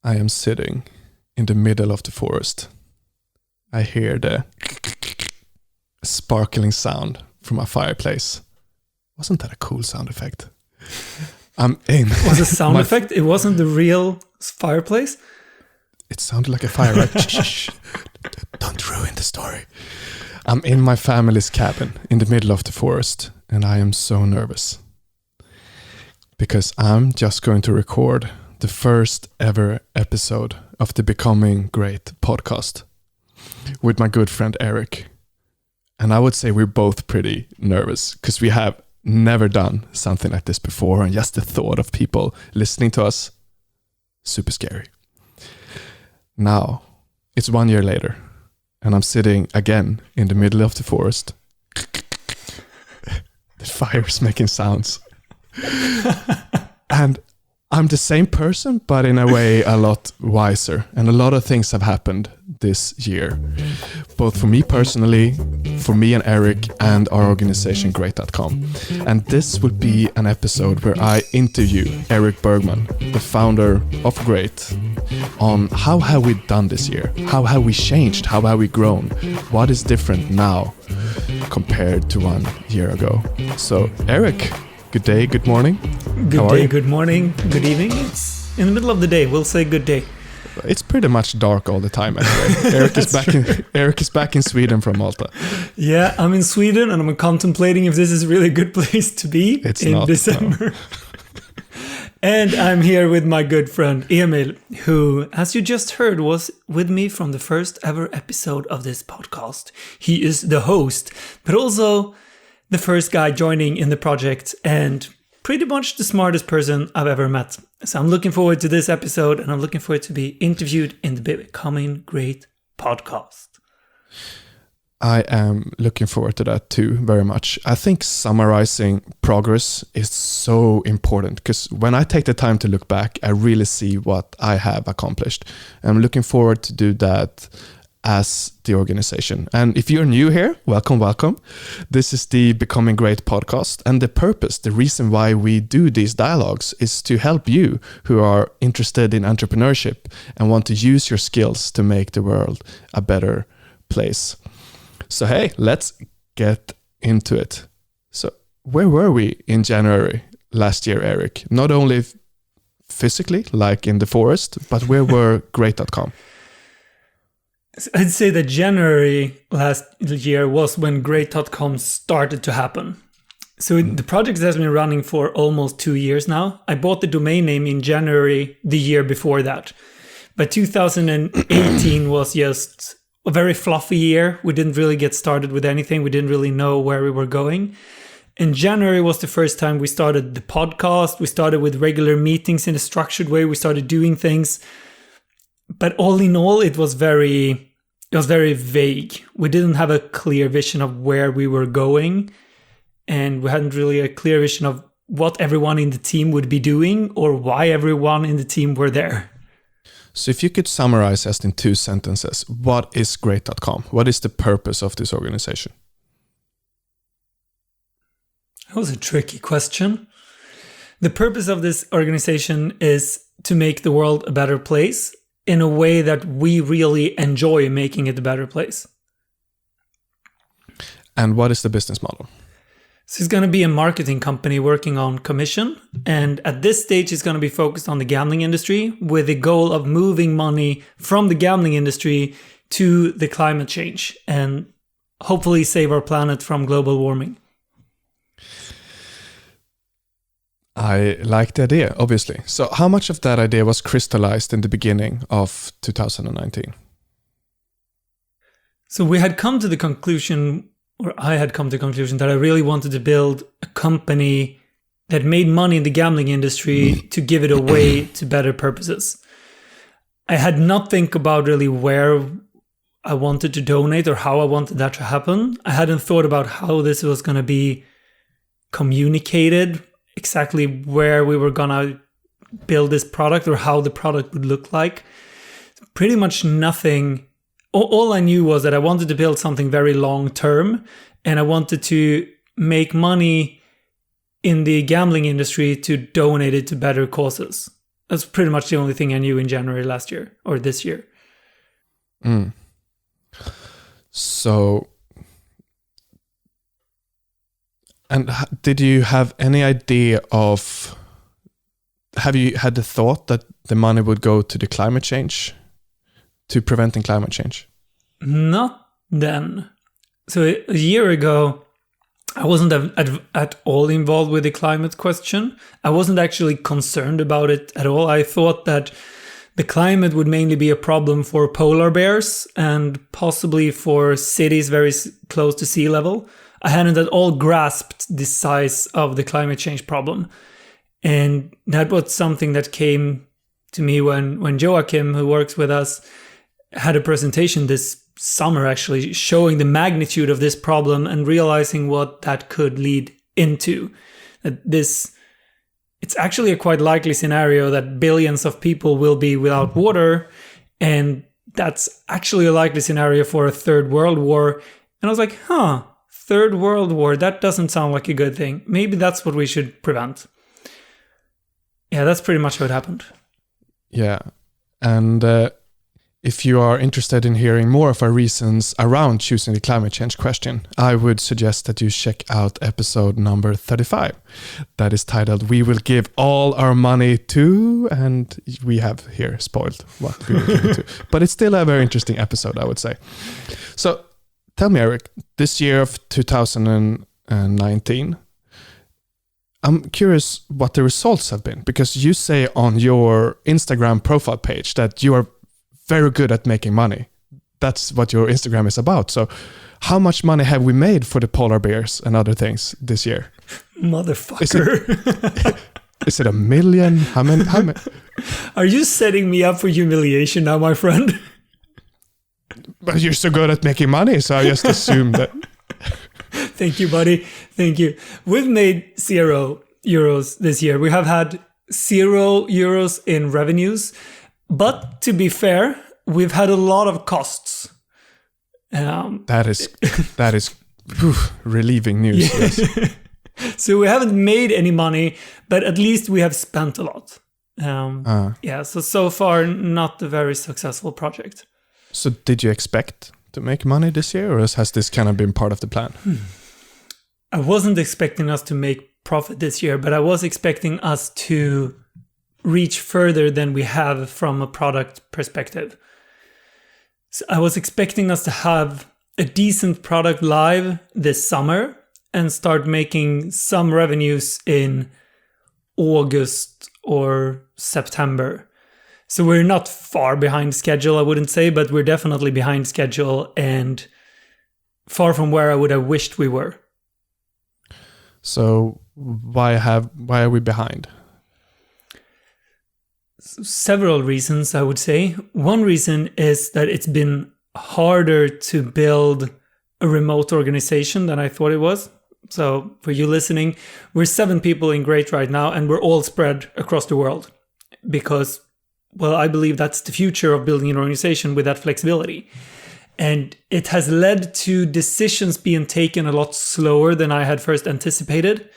I am sitting in the middle of the forest. I hear the sparkling sound from a fireplace. Wasn't that a cool sound effect? I'm in. Was a sound effect? It wasn't the real fireplace? It sounded like a fire, right? Shh. Don't ruin the story. I'm in my family's cabin in the middle of the forest, and I am so nervous. Because I'm just going to record the first ever episode of the Becoming Great podcast with my good friend Erik. And I would say we're both pretty nervous because we have never done something like this before, and just the thought of people listening to us, super scary. Now, it's 1 year later, and I'm sitting again in the middle of the forest. The fire's making sounds. And I'm the same person, but in a way a lot wiser. And a lot of things have happened this year, both for me personally, for me and Erik, and our organization Great.com. And this will be an episode where I interview Erik Bergman, the founder of Great, on how have we done this year? How have we changed? How have we grown? What is different now compared to 1 year ago? So Erik, good day, good morning. Good day, good morning, good evening. It's in the middle of the day. We'll say good day. It's pretty much dark all the time anyway. Erik is back in Sweden from Malta. Yeah, I'm in Sweden and I'm contemplating if this is really a good place to be in December. No. And I'm here with my good friend Emil, who, as you just heard, was with me from the first ever episode of this podcast. He is the host, but also the first guy joining in the project and pretty much the smartest person I've ever met. So I'm looking forward to this episode, and I'm looking forward to be interviewed in the Becoming Great podcast. I am looking forward to that too, very much. I think summarizing progress is so important because when I take the time to look back, I really see what I have accomplished. I'm looking forward to do that as the organization. And if you're new here, welcome. This is the Becoming Great podcast. And the purpose, the reason why we do these dialogues is to help you who are interested in entrepreneurship and want to use your skills to make the world a better place. So hey, let's get into it. So where were we in January last year, Erik? Not only physically, like in the forest, but where were Great.com? I'd say that January last year was when Great.com started to happen. So the project has been running for almost 2 years now. I bought the domain name in January the year before that. But 2018 was just a very fluffy year. We didn't really get started with anything. We didn't really know where we were going. And January was the first time we started the podcast. We started with regular meetings in a structured way. We started doing things. But all in all, it was very vague. We didn't have a clear vision of where we were going. And we hadn't really a clear vision of what everyone in the team would be doing or why everyone in the team were there. So if you could summarize us in 2 sentences, what is Great.com? What is the purpose of this organization? That was a tricky question. The purpose of this organization is to make the world a better place in a way that we really enjoy making it a better place. And what is the business model? So it's going to be a marketing company working on commission. And at this stage, it's going to be focused on the gambling industry with the goal of moving money from the gambling industry to the climate change and hopefully save our planet from global warming. I like the idea, obviously. So how much of that idea was crystallized in the beginning of 2019? So we had come to the conclusion, or I had come to the conclusion, that I really wanted to build a company that made money in the gambling industry to give it away to better purposes. I had not think about really where I wanted to donate or how I wanted that to happen. I hadn't thought about how this was going to be communicated, exactly where we were gonna build this product or how the product would look like. Pretty much nothing. All I knew was that I wanted to build something very long term, and I wanted to make money in the gambling industry to donate it to better causes. That's pretty much the only thing I knew in January last year or this year. So, and did you have any idea of, have you had the thought that the money would go to the climate change, to preventing climate change? Not then. So a year ago, I wasn't at all involved with the climate question. I wasn't actually concerned about it at all. I thought that the climate would mainly be a problem for polar bears and possibly for cities very close to sea level. I hadn't at all grasped the size of the climate change problem. And that was something that came to me when Joachim, who works with us, had a presentation this summer, actually showing the magnitude of this problem and realizing what that could lead into. That it's actually a quite likely scenario that billions of people will be without water, and that's actually a likely scenario for a third world war. And I was like, third world war, that doesn't sound like a good thing. Maybe that's what we should prevent. Yeah, that's pretty much what happened. Yeah, and if you are interested in hearing more of our reasons around choosing the climate change question, I would suggest that you check out episode number 35. That is titled, We Will Give All Our Money To, and we have here spoiled what we will give it to. But it's still a very interesting episode, I would say. So tell me, Erik, this year of 2019, I'm curious what the results have been, because you say on your Instagram profile page that you are very good at making money. That's what your Instagram is about. So how much money have we made for the polar bears and other things this year? Motherfucker. Is it 1 million? How many? Are you setting me up for humiliation now, my friend? But you're so good at making money, so I just assumed that. Thank you, buddy. Thank you. We've made €0 this year. We have had €0 in revenues. But to be fair, we've had a lot of costs. That is relieving news. Yeah. Yes. So we haven't made any money, but at least we have spent a lot. Yeah, so far, not a very successful project. So did you expect to make money this year, or has this kind of been part of the plan? I wasn't expecting us to make profit this year, but I was expecting us to reach further than we have from a product perspective. So I was expecting us to have a decent product live this summer and start making some revenues in August or September. So we're not far behind schedule, I wouldn't say, but we're definitely behind schedule and far from where I would have wished we were. So why are we behind? Several reasons, I would say. One reason is that it's been harder to build a remote organization than I thought it was. So for you listening, we're 7 people in Great right now, and we're all spread across the world because, well, I believe that's the future of building an organization with that flexibility. And it has led to decisions being taken a lot slower than I had first anticipated.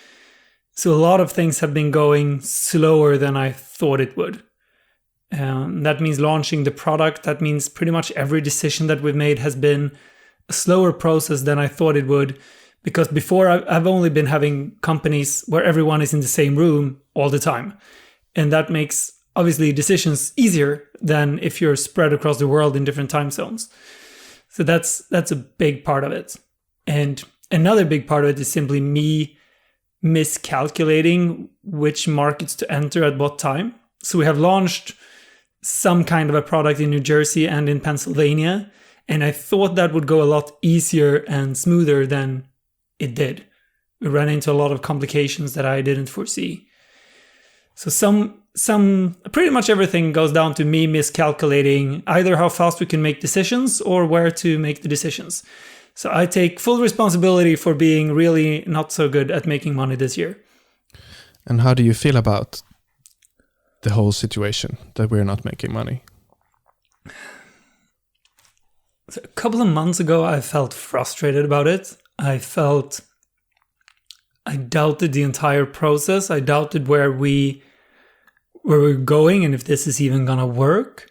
So a lot of things have been going slower than I thought it would. That means launching the product. That means pretty much every decision that we've made has been a slower process than I thought it would. Because before I've only been having companies where everyone is in the same room all the time. And that makes obviously decisions easier than if you're spread across the world in different time zones. So that's a big part of it. And another big part of it is simply me miscalculating which markets to enter at what time. So we have launched some kind of a product in New Jersey and in Pennsylvania, and I thought that would go a lot easier and smoother than it did. We ran into a lot of complications that I didn't foresee. So pretty much everything goes down to me miscalculating either how fast we can make decisions or where to make the decisions. So I take full responsibility for being really not so good at making money this year. And how do you feel about the whole situation that we're not making money? So a couple of months ago, I felt frustrated about it. I doubted the entire process. I doubted where we where we're going and if this is even gonna work.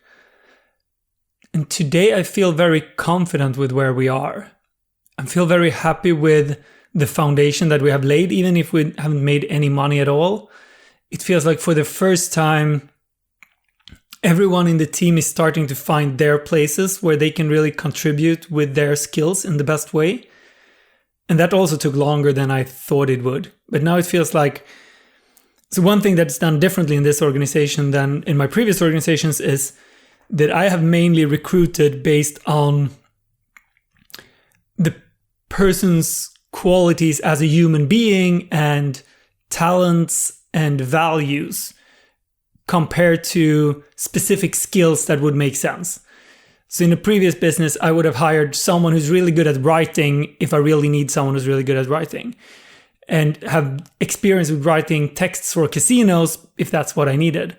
And today I feel very confident with where we are. I feel very happy with the foundation that we have laid, even if we haven't made any money at all. It feels like for the first time, everyone in the team is starting to find their places where they can really contribute with their skills in the best way. And that also took longer than I thought it would. But now it feels like, so one thing that's done differently in this organization than in my previous organizations is that I have mainly recruited based on the person's qualities as a human being and talents and values compared to specific skills that would make sense. So in a previous business, I would have hired someone who's really good at writing if I really need someone who's really good at writing, and have experience with writing texts for casinos if that's what I needed.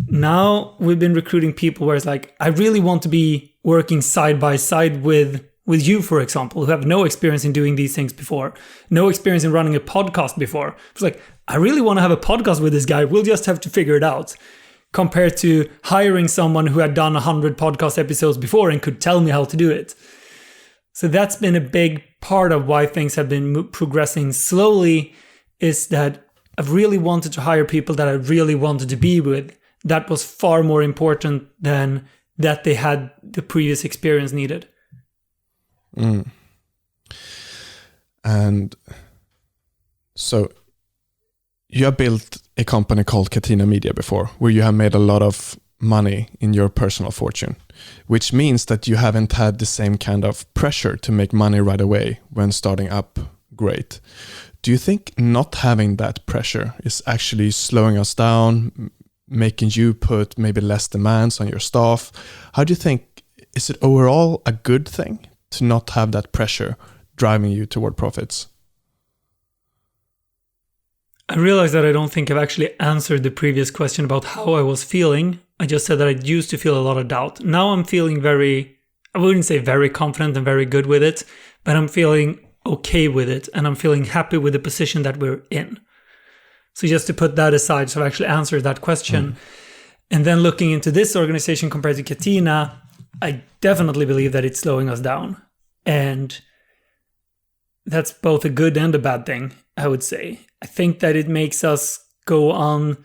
Now we've been recruiting people where it's like, I really want to be working side by side with you, for example, who have no experience in doing these things before, no experience in running a podcast before. It's like, I really want to have a podcast with this guy. We'll just have to figure it out. Compared to hiring someone who had done 100 podcast episodes before and could tell me how to do it. So that's been a big part of why things have been progressing slowly, is that I've really wanted to hire people that I really wanted to be with. That was far more important than that they had the previous experience needed. Mm. And so you have built a company called Catena Media before, where you have made a lot of money in your personal fortune, which means that you haven't had the same kind of pressure to make money right away when starting up great. Do you think not having that pressure is actually slowing us down, making you put maybe less demands on your staff? How do you think, is it overall a good thing to not have that pressure driving you toward profits? I realize that I don't think I've actually answered the previous question about how I was feeling. I just said that I used to feel a lot of doubt. Now I'm feeling I wouldn't say very confident and very good with it, but I'm feeling okay with it, and I'm feeling happy with the position that we're in. So just to put that aside, so I've actually answered that question. And then looking into this organization compared to Catena, I definitely believe that it's slowing us down. And that's both a good and a bad thing, I would say. I think that it makes us go on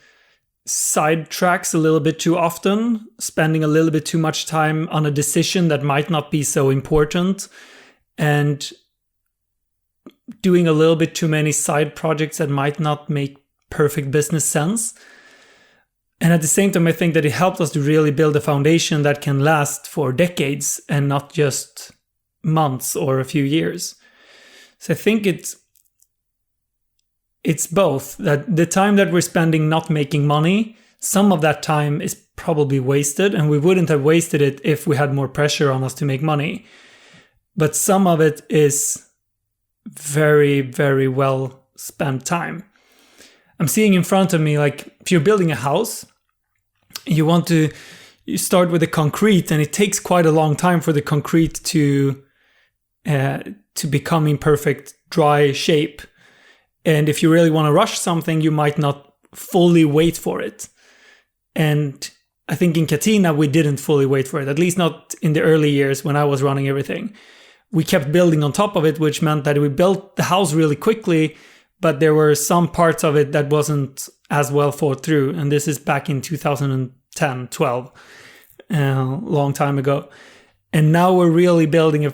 side tracks a little bit too often, spending a little bit too much time on a decision that might not be so important, and doing a little bit too many side projects that might not make perfect business sense. And at the same time, I think that it helped us to really build a foundation that can last for decades and not just months or a few years. So I think it's both, that the time that we're spending not making money, some of that time is probably wasted, and we wouldn't have wasted it if we had more pressure on us to make money. But some of it is very, very well spent time. I'm seeing in front of me, like, if you're building a house, you start with the concrete, and it takes quite a long time for the concrete to become in perfect dry shape. And if you really want to rush something, you might not fully wait for it. And I think in Catena, we didn't fully wait for it, at least not in the early years when I was running everything. We kept building on top of it, which meant that we built the house really quickly, but there were some parts of it that wasn't as well thought through. And this is back in 2010, 12, long time ago. And now we're really building a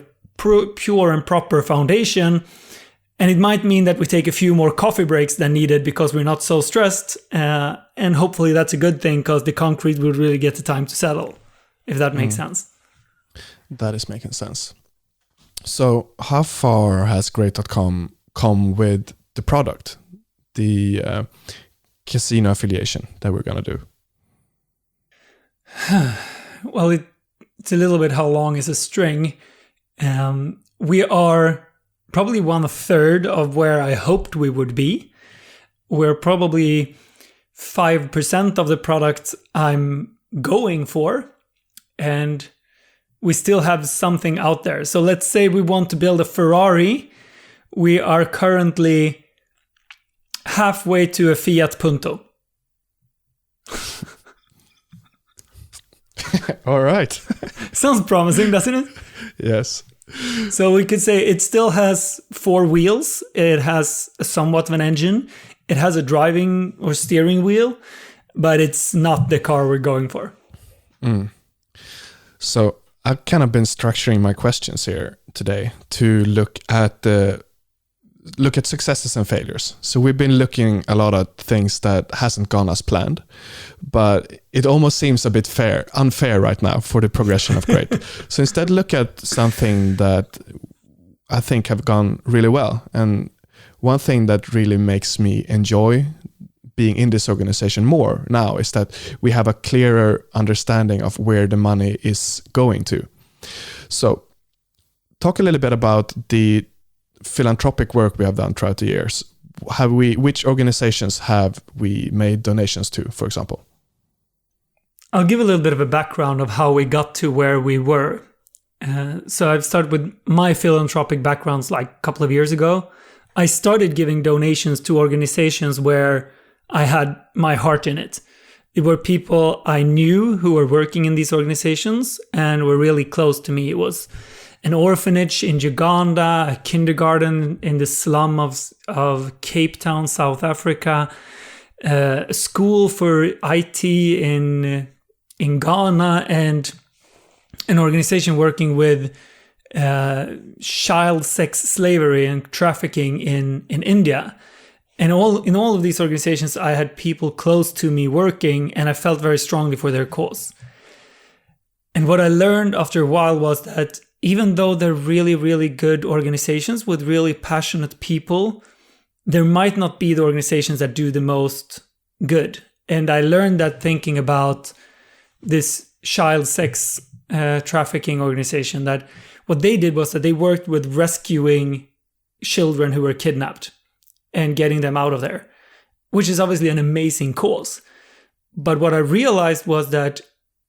pure and proper foundation. And it might mean that we take a few more coffee breaks than needed because we're not so stressed. And hopefully that's a good thing, because the concrete will really get the time to settle, if that makes sense. That is making sense. So how far has Great.com come with the product, the casino affiliation that we're going to do? Well, it's a little bit how long is a string. We are probably 1/3 of where I hoped we would be. We're probably 5% of the product I'm going for, and we still have something out there. So let's say we want to build a Ferrari. We are currently halfway to a Fiat Punto. All right. Sounds promising, doesn't it? Yes. So we could say it still has 4 wheels. It has somewhat of an engine. It has a driving or steering wheel, but it's not the car we're going for. So I've kind of been structuring my questions here today to look at successes and failures. So we've been looking a lot at things that hasn't gone as planned, but it almost seems a bit unfair right now for the progression of great. So instead, look at something that I think have gone really well. And one thing that really makes me enjoy being in this organization more now is that we have a clearer understanding of where the money is going to. So talk a little bit about the philanthropic work we have done throughout the years. Which organizations have we made donations to, for example? I'll give a little bit of a background of how we got to where we were. So I've started with my philanthropic backgrounds like a couple of years ago. I started giving donations to organizations where I had my heart in it. It were people I knew who were working in these organizations and were really close to me. It was an orphanage in Uganda, a kindergarten in the slum of Cape Town, South Africa, a school for IT in Ghana, and an organization working with child sex slavery and trafficking in India. And in all of these organizations, I had people close to me working, and I felt very strongly for their cause. And what I learned after a while was that even though they're really, really good organizations with really passionate people, there might not be the organizations that do the most good. And I learned that thinking about this child sex trafficking organization, that what they did was that they worked with rescuing children who were kidnapped and getting them out of there, which is obviously an amazing cause. But what I realized was that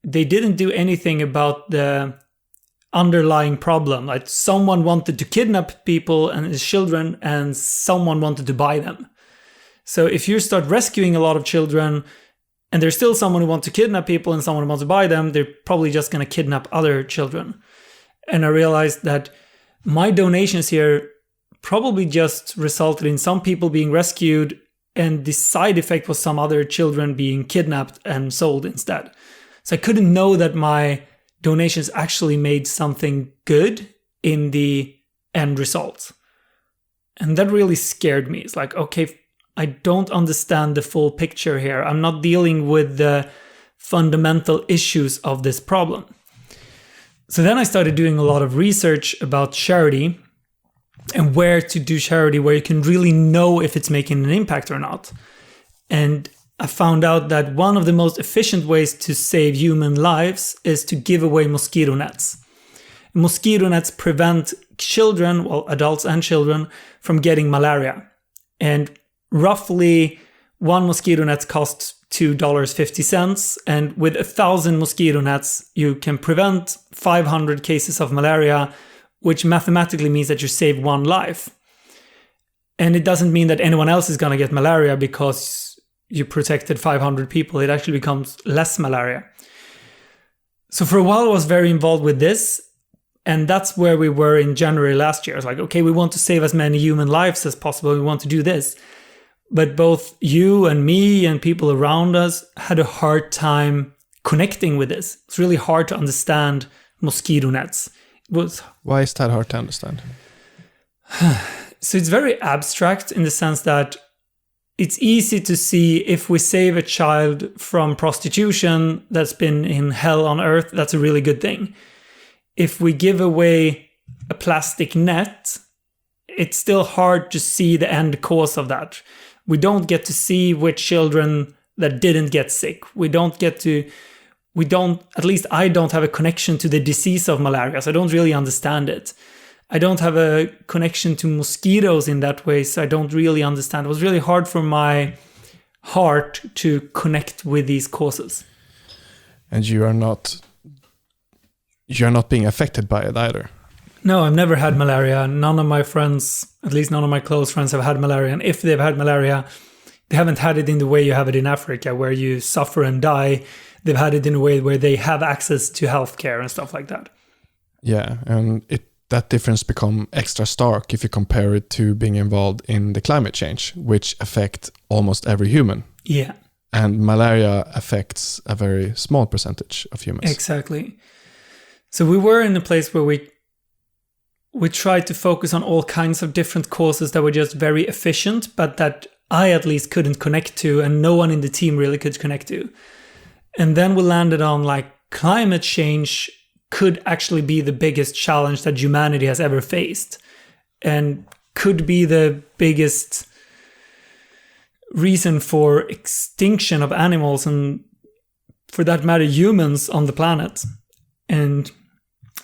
they didn't do anything about the underlying problem. Like someone wanted to kidnap people and his children, and someone wanted to buy them. So if you start rescuing a lot of children and there's still someone who wants to kidnap people and someone who wants to buy them, they're probably just going to kidnap other children. And I realized that my donations here probably just resulted in some people being rescued, and the side effect was some other children being kidnapped and sold instead. So I couldn't know that my donations actually made something good in the end result. And that really scared me. It's like, okay, I don't understand the full picture here. I'm not dealing with the fundamental issues of this problem. So then I started doing a lot of research about charity and where to do charity, where you can really know if it's making an impact or not. And I found out that one of the most efficient ways to save human lives is to give away mosquito nets. Mosquito nets prevent children, well, adults and children, from getting malaria. And roughly one mosquito net costs $2.50. And with 1,000 mosquito nets, you can prevent 500 cases of malaria, which mathematically means that you save one life. And it doesn't mean that anyone else is going to get malaria because you protected 500 people. It actually becomes less malaria. So for a while, I was very involved with this. And that's where we were in January last year. It's like, okay, we want to save as many human lives as possible. We want to do this. But both you and me and people around us had a hard time connecting with this. It's really hard to understand mosquito nets. Why is that hard to understand? So it's very abstract in the sense that it's easy to see if we save a child from prostitution that's been in hell on earth, that's a really good thing. If we give away a plastic net, it's still hard to see the end cause of that. We don't get to see which children that didn't get sick. At least I don't have a connection to the disease of malaria, so I don't really understand it. I don't have a connection to mosquitoes in that way, so I don't really understand. It was really hard for my heart to connect with these causes. And you're not being affected by it either. No, I've never had malaria. None of my friends, at least none of my close friends, have had malaria. And if they've had malaria, They haven't had it in the way you have it in Africa, where you suffer and die. They've had it in a way where they have access to healthcare and stuff like that. Yeah, and that difference become extra stark if you compare it to being involved in the climate change, which affect almost every human. Yeah. And malaria affects a very small percentage of humans. Exactly. So we were in a place where we tried to focus on all kinds of different causes that were just very efficient, but that I at least couldn't connect to, and no one in the team really could connect to. And then we landed on like climate change could actually be the biggest challenge that humanity has ever faced, and could be the biggest reason for extinction of animals and, for that matter, humans on the planet. And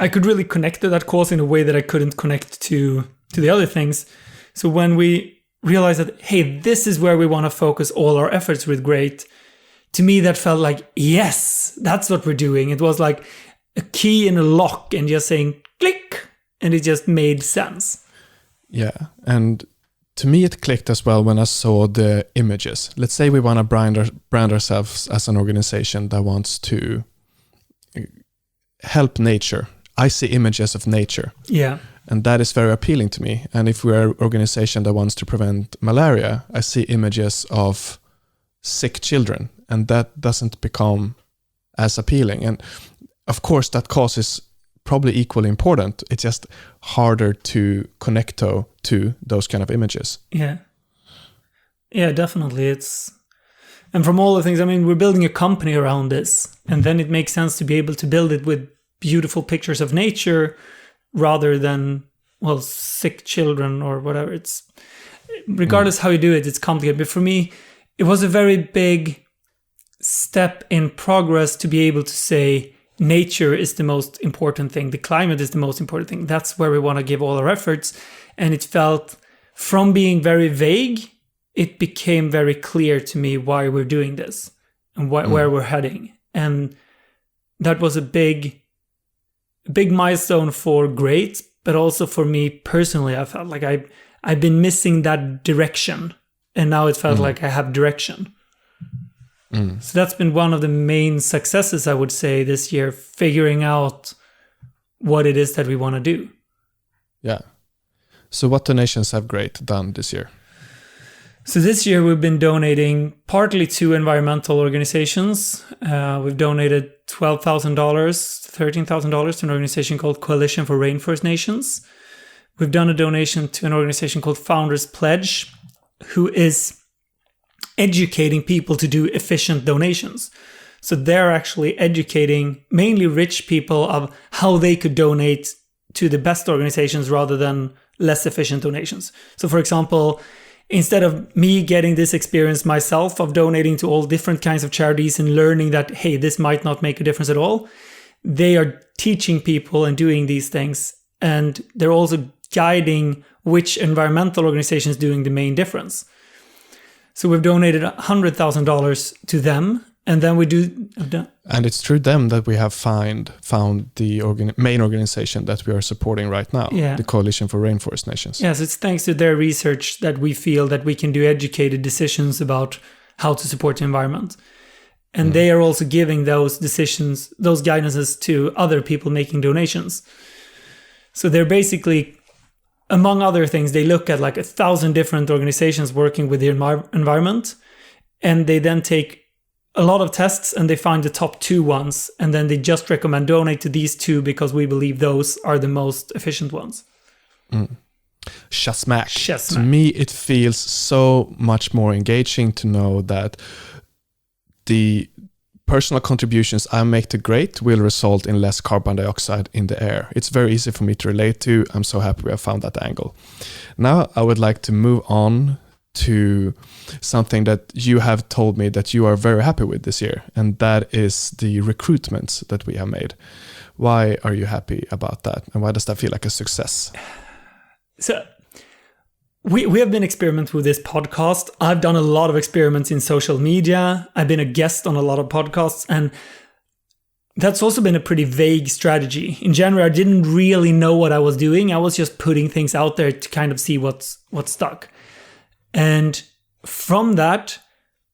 I could really connect to that cause in a way that I couldn't connect to the other things. So when we realized that, hey, this is where we want to focus all our efforts with Great, to me that felt like, yes, that's what we're doing. It was like a key in a lock and just saying click, and it just made sense. Yeah, and to me it clicked as well when I saw the images. Let's say we want to brand ourselves as an organization that wants to help nature. I see images of nature. Yeah. And that is very appealing to me. And if we're an organization that wants to prevent malaria, I see images of sick children, and that doesn't become as appealing. And of course, that cause is probably equally important. It's just harder to connect to those kind of images. Yeah. Yeah, definitely. And from all the things, I mean, we're building a company around this, and then it makes sense to be able to build it with beautiful pictures of nature rather than, well, sick children or whatever. It's regardless how you do it, it's complicated. But for me, it was a very big step in progress to be able to say nature is the most important thing. The climate is the most important thing. That's where we want to give all our efforts. And it felt, from being very vague, it became very clear to me why we're doing this and where we're heading. And that was a big milestone for Great, but also for me personally. I felt like I've been missing that direction, and now it felt like I have direction. So that's been one of the main successes, I would say, this year, figuring out what it is that we want to do. Yeah. So what donations have Great done this year? So this year we've been donating partly to environmental organizations. We've donated $12,000, $13,000 to an organization called Coalition for Rainforest Nations. We've done a donation to an organization called Founders Pledge, who is educating people to do efficient donations. So they're actually educating mainly rich people of how they could donate to the best organizations rather than less efficient donations. So for example, instead of me getting this experience myself of donating to all different kinds of charities and learning that, hey, this might not make a difference at all, they are teaching people and doing these things. And they're also guiding which environmental organization is doing the main difference. So we've donated $100,000 to them. And then we do... And it's through them that we have found the main organization that we are supporting right now, the Coalition for Rainforest Nations. Yes, it's thanks to their research that we feel that we can do educated decisions about how to support the environment. And they are also giving those decisions, those guidances to other people making donations. So they're basically, among other things, they look at like 1,000 different organizations working with the environment, and they then take a lot of tests and they find the top 2 ones, and then they just recommend donate to these 2 because we believe those are the most efficient ones. Shasmack. To me, it feels so much more engaging to know that the personal contributions I make to Great will result in less carbon dioxide in the air. It's very easy for me to relate to. I'm so happy we have found that angle. Now I would like to move on to something that you have told me that you are very happy with this year, and that is the recruitments that we have made. Why are you happy about that, and why does that feel like a success? So we have been experimenting with this podcast. I've done a lot of experiments in social media. I've been a guest on a lot of podcasts, and that's also been a pretty vague strategy. In January, I didn't really know what I was doing. I was just putting things out there to kind of see what's stuck. And from that,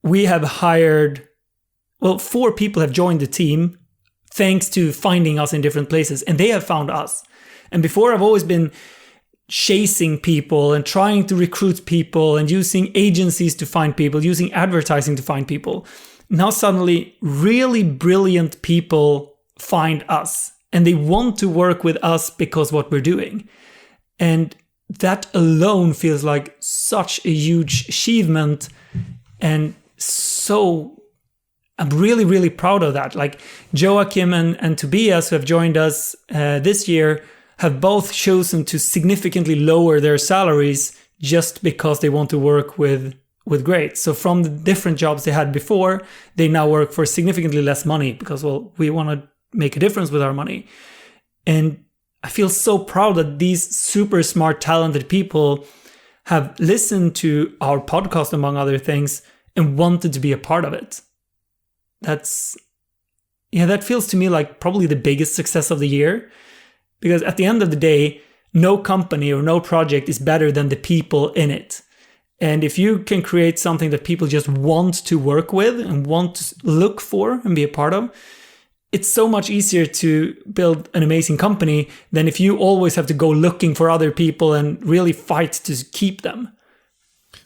we have hired, 4 people have joined the team thanks to finding us in different places, and they have found us. And before, I've always been chasing people and trying to recruit people and using agencies to find people, using advertising to find people. Now suddenly really brilliant people find us and they want to work with us because what we're doing. And that alone feels like such a huge achievement. And so I'm really, really proud of that. Like Joachim and Tobias, who have joined us this year, have both chosen to significantly lower their salaries just because they want to work with greats. So from the different jobs they had before, they now work for significantly less money because, we want to make a difference with our money. And I feel so proud that these super smart, talented people have listened to our podcast, among other things, and wanted to be a part of it. That feels to me like probably the biggest success of the year. Because at the end of the day, no company or no project is better than the people in it. And if you can create something that people just want to work with and want to look for and be a part of, it's so much easier to build an amazing company than if you always have to go looking for other people and really fight to keep them.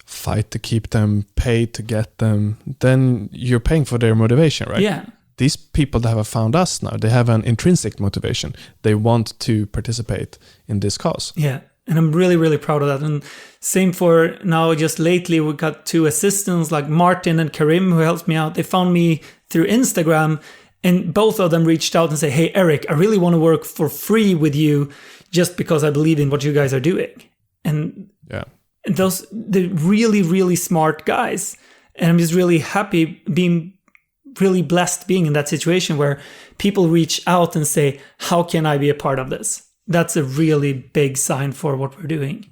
Fight to keep them, pay to get them. Then you're paying for their motivation, right? Yeah. These people that have found us now, they have an intrinsic motivation. They want to participate in this cause. Yeah, and I'm really, really proud of that. And same for now, just lately, we got 2 assistants like Martin and Karim who helped me out. They found me through Instagram, and both of them reached out and said, hey, Erik, I really want to work for free with you just because I believe in what you guys are doing. And they're really, really smart guys. And I'm just really happy being really blessed being in that situation where people reach out and say, how can I be a part of this? That's a really big sign for what we're doing.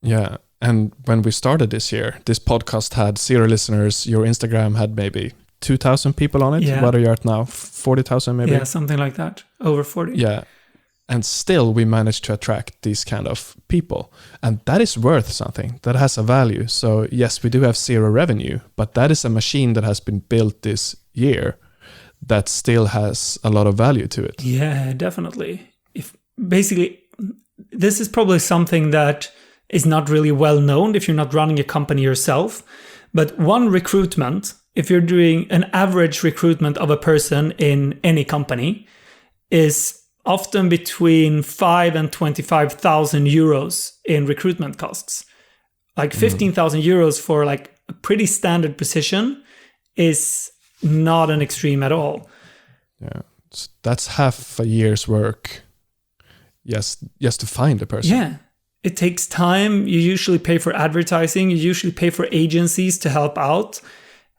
Yeah. And when we started this year, this podcast had 0 listeners. Your Instagram had maybe 2,000 people on it. Yeah. What are you at now? 40,000 maybe? Yeah, something like that. Over 40. Yeah. And still we managed to attract these kind of people. And that is worth something. That has a value. So yes, we do have 0 revenue, but that is a machine that has been built this year that still has a lot of value to it. Yeah, definitely. This is probably something that is not really well known if you're not running a company yourself. But one recruitment, if you're doing an average recruitment of a person in any company, is often between 5 and 25,000 euros in recruitment costs. Like 15,000 euros for like a pretty standard position is not an extreme at all. Yeah, that's half a year's work. Yes, just to find a person. Yeah, it takes time. You usually pay for advertising. You usually pay for agencies to help out.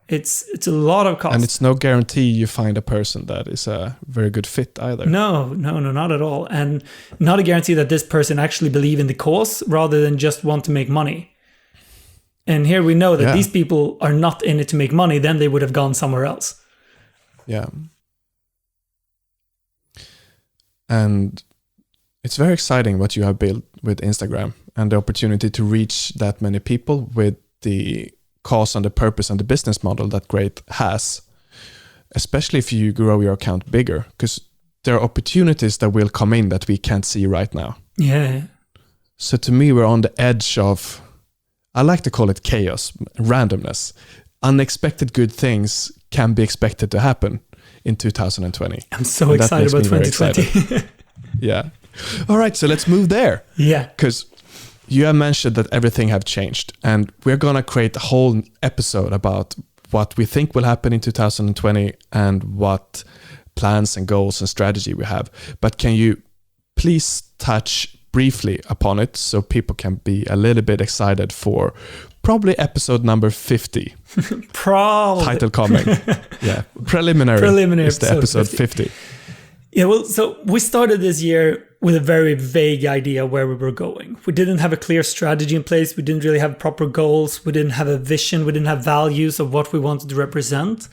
It's a lot of cost. And it's no guarantee you find a person that is a very good fit either. No, not at all. And not a guarantee that this person actually believe in the cause rather than just want to make money. And here we know that these people are not in it to make money, then they would have gone somewhere else. Yeah. And it's very exciting what you have built with Instagram and the opportunity to reach that many people with the cause and the purpose and the business model that Great has, especially if you grow your account bigger, because there are opportunities that will come in that we can't see right now. Yeah. So to me, we're on the edge of, I like to call it chaos, randomness. Unexpected good things can be expected to happen in 2020. I'm so excited about 2020. Yeah. All right, so let's move there. Yeah. Because you have mentioned that everything have changed, and we're going to create a whole episode about what we think will happen in 2020 and what plans and goals and strategy we have. But can you please touch briefly upon it so people can be a little bit excited for probably episode number 50? Probably. Title coming. Yeah. Preliminary is the episode 50. Yeah, well, so we started this year with a very vague idea where we were going. We didn't have a clear strategy in place. We didn't really have proper goals. We didn't have a vision. We didn't have values of what we wanted to represent.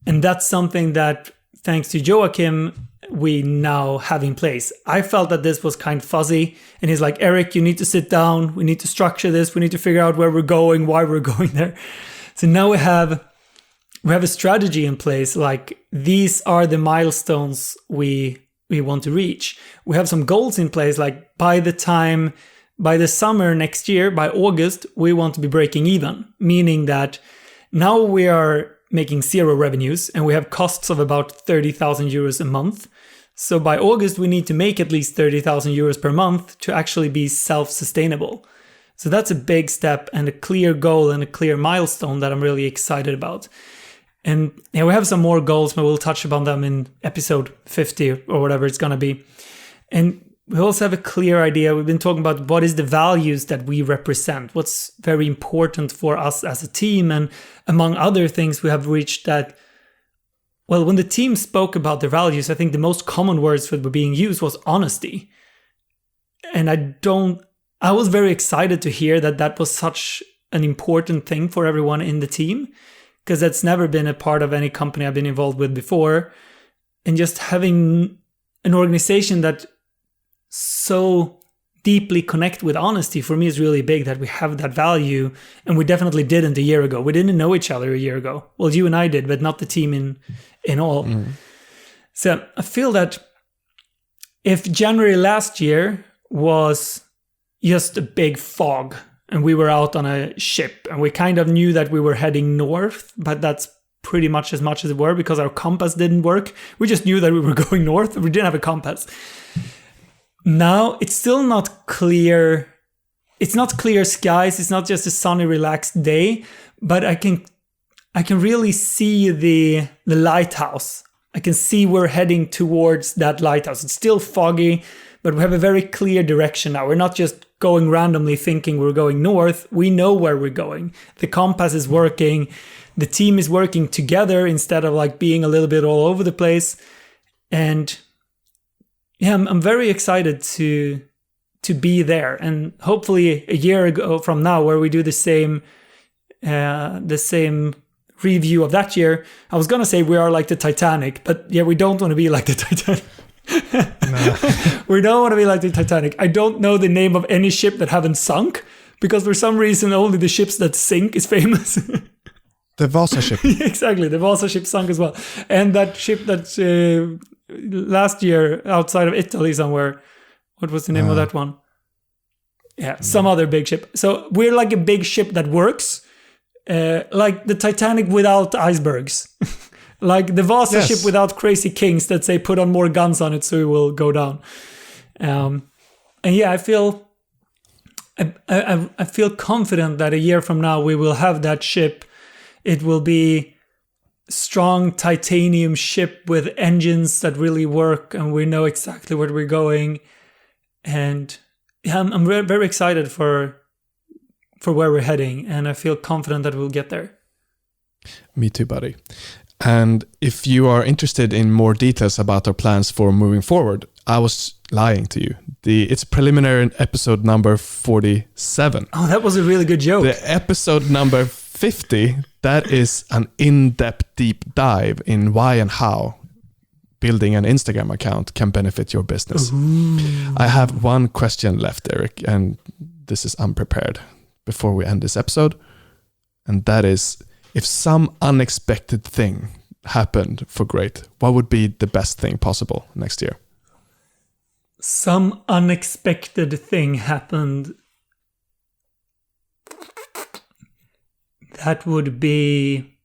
And that's something that, thanks to Joachim we now have in place. I felt that this was kind of fuzzy, and he's like, Erik, you need to sit down. We need to structure this. We need to figure out where we're going, why we're going there. So now we have a strategy in place. Like, these are the milestones we want to reach. We have some goals in place. Like, by the summer next year, by August, we want to be breaking even, meaning that now we are making zero revenues and we have costs of about 30,000 euros a month. So by August, we need to make at least 30,000 euros per month to actually be self-sustainable. So that's a big step and a clear goal and a clear milestone that I'm really excited about. And yeah, we have some more goals, but we'll touch upon them in episode 50 or whatever it's going to be. And we also have a clear idea. We've been talking about what is the values that we represent, what's very important for us as a team. And among other things, we have reached that, well, when the team spoke about their values, I think the most common words that were being used was honesty. And I was very excited to hear that was such an important thing for everyone in the team, because that's never been a part of any company I've been involved with before. And just having an organization that so deeply connect with honesty, for me, is really big, that we have that value. And we definitely didn't a year ago. We didn't know each other a year ago. Well, you and I did, but not the team in all. So I feel that if January last year was just a big fog and we were out on a ship and we kind of knew that we were heading north, but that's pretty much as it were, because our compass didn't work. We just knew that we were going north. We didn't have a compass. Now it's still not clear. It's not clear skies. It's not just a sunny, relaxed day, but I can really see the lighthouse. I can see we're heading towards that lighthouse. It's still foggy, but we have a very clear direction now. We're not just going randomly thinking we're going north. We know where we're going. The compass is working. The team is working together instead of like being a little bit all over the place. And yeah, I'm very excited to be there. And hopefully a year ago from now, where we do the same review of that year, I was gonna say we are like the Titanic, but yeah, we don't want to be like the Titanic. No. We don't want to be like the Titanic. I don't know the name of any ship that haven't sunk, because for some reason only the ships that sink is famous. The Vasa ship. Exactly, the Vasa ship sunk as well. And that ship that last year outside of Italy somewhere, what was the name of that one? Yeah, some other big ship. So we're like a big ship that works, like the Titanic without icebergs. Like the Vasa ship without crazy kings that say put on more guns on it so it will go down. And yeah, I feel confident that a year from now we will have that ship. It will be strong titanium ship with engines that really work, and we know exactly where we're going. And yeah, I'm very, very excited for where we're heading, and I feel confident that we'll get there. Me too, buddy. And if you are interested in more details about our plans for moving forward, I was lying to you. It's preliminary episode number 47. Oh, that was a really good joke. The episode number 50, that is an in-depth deep dive in why and how building an Instagram account can benefit your business. Ooh. I have one question left, Erik, and this is unprepared before we end this episode. And that is, if some unexpected thing happened for Great, what would be the best thing possible next year? Some unexpected thing happened. That would be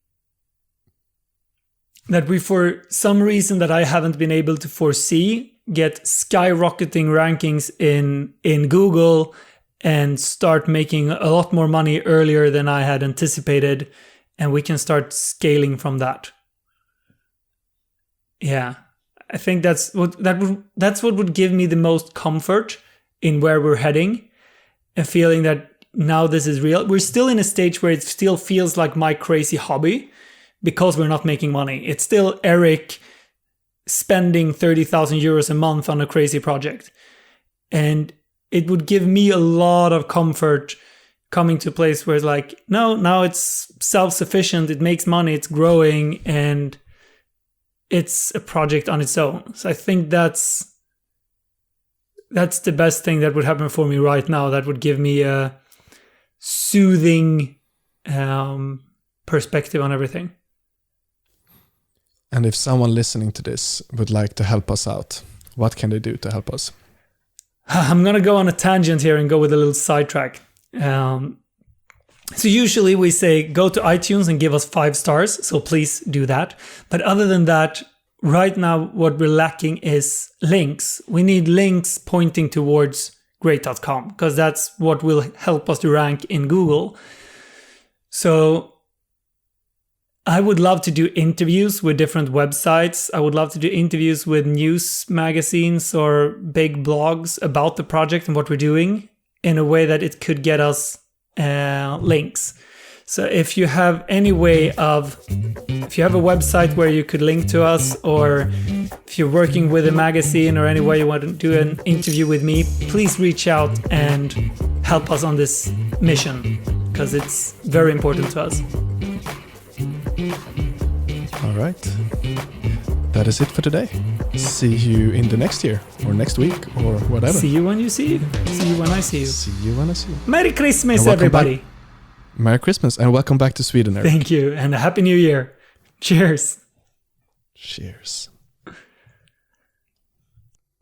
that we, for some reason that I haven't been able to foresee, get skyrocketing rankings in Google and start making a lot more money earlier than I had anticipated, and we can start scaling from that. Yeah, I think that's what would give me the most comfort in where we're heading, and feeling that now this is real. We're still in a stage where it still feels like my crazy hobby because we're not making money. It's still Erik spending 30,000 euros a month on a crazy project. And it would give me a lot of comfort coming to a place where it's like, no, now it's self-sufficient, it makes money, it's growing, and it's a project on its own. So I think that's the best thing that would happen for me right now. That would give me a soothing perspective on everything. And if someone listening to this would like to help us out, what can they do to help us? I'm going to go on a tangent here and go with a little sidetrack. So usually we say go to iTunes and give us 5 stars. So please do that. But other than that, right now what we're lacking is links. We need links pointing towards great.com because that's what will help us to rank in Google. So I would love to do interviews with different websites. I would love to do interviews with news magazines or big blogs about the project and what we're doing in a way that it could get us links. So if you have any way if you have a website where you could link to us, or if you're working with a magazine or any way you want to do an interview with me, please reach out and help us on this mission because it's very important to us. All right. That is it for today. See you in the next year or next week or whatever. See you when you see you. See you when I see you. See you when I see you. Merry Christmas, everybody. Merry Christmas and welcome back to Sweden, Erik. Thank you and a Happy New Year. Cheers. Cheers.